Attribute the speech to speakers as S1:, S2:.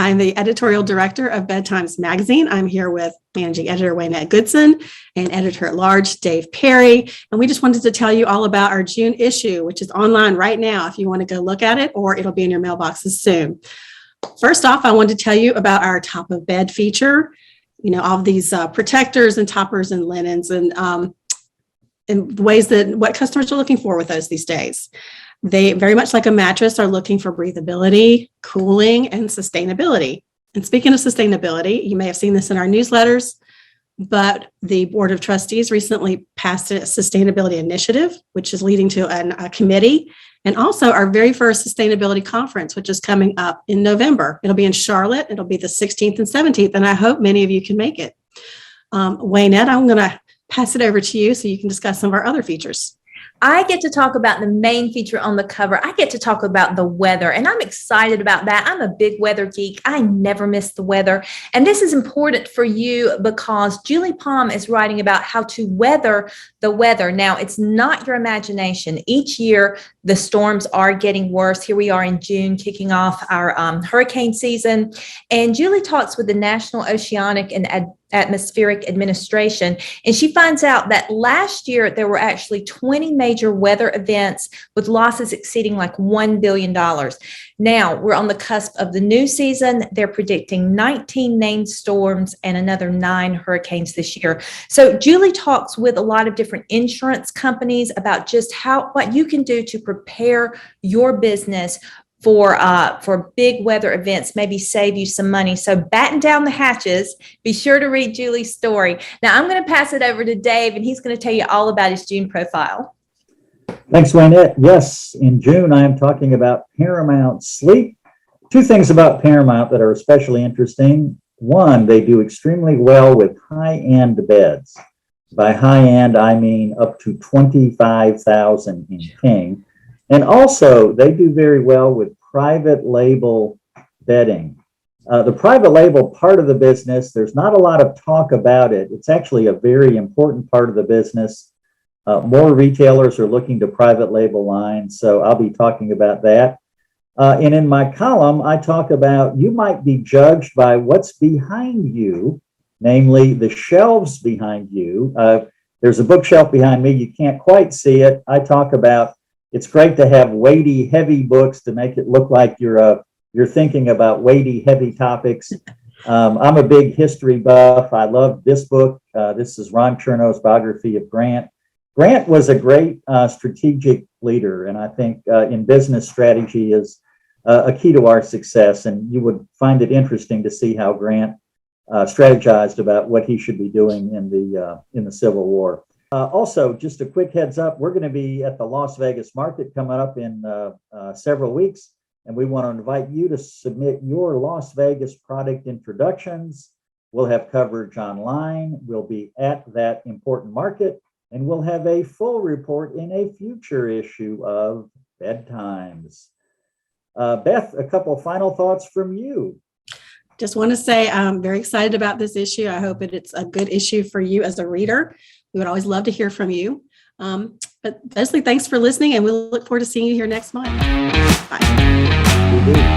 S1: I'm the editorial director of BedTimes Magazine. I'm here with managing editor Waynette Goodson and editor-at-large Dave Perry. And we just wanted to tell you all about our June issue, which is online right now if you want to go look at it, or it'll be in your mailboxes soon. First off, I wanted to tell you about our top of bed feature. You know, all of these protectors and toppers and linens and ways that what customers are looking for with those these days. They, very much like a mattress, are looking for breathability, cooling, and sustainability. And speaking of sustainability, you may have seen this in our newsletters, but the Board of Trustees recently passed a sustainability initiative, which is leading to a committee, and also our very first sustainability conference, which is coming up in November. It'll be in Charlotte. It'll be the 16th and 17th, and I hope many of you can make it. Waynette, I'm going to pass it over to you so you can discuss some of our other features.
S2: I get to talk about the main feature on the cover. I get to talk about the weather, and I'm excited about that. I'm a big weather geek. I never miss the weather. And this is important for you because Julie Palm is writing about how to weather the weather. Now, it's not your imagination. Each year, the storms are getting worse. Here we are in June, kicking off our hurricane season. And Julie talks with the National Oceanic and Atmospheric Administration, and she finds out that last year there were actually 20 major weather events with losses exceeding like $1 billion. Now we're on the cusp of the new season. They're predicting 19 named storms and another 9 hurricanes this year. So Julie talks with a lot of different insurance companies about just what you can do to prepare your business for big weather events, maybe save you some money. So batten down the hatches. Be sure to read Julie's story. Now I'm going to pass it over to Dave, and he's going to tell you all about his June profile.
S3: Thanks, Waynette. Yes, in June, I am talking about Paramount Sleep. 2 things about Paramount that are especially interesting. One, they do extremely well with high-end beds. By high-end, I mean up to $25,000 in king. And also, they do very well with private label bedding. The private label part of the business, there's not a lot of talk about it. It's actually a very important part of the business. More retailers are looking to private label lines, so I'll be talking about that. And in my column, I talk about you might be judged by what's behind you, namely the shelves behind you. There's a bookshelf behind me. You can't quite see it. I talk about it's great to have weighty, heavy books to make it look like you're thinking about weighty, heavy topics. I'm a big history buff. I love this book. This is Ron Chernow's Biography of Grant. Grant was a great strategic leader, and I think in business strategy is a key to our success. And you would find it interesting to see how Grant strategized about what he should be doing in the Civil War. Also, just a quick heads up, we're going to be at the Las Vegas market coming up in several weeks, and we want to invite you to submit your Las Vegas product introductions. We'll have coverage online. We'll be at that important market, and we'll have a full report in a future issue of BedTimes. Beth, a couple of final thoughts from you.
S1: Just want to say I'm very excited about this issue. I hope it's a good issue for you as a reader. We would always love to hear from you. But Leslie, thanks for listening, and we'll look forward to seeing you here next month. Bye.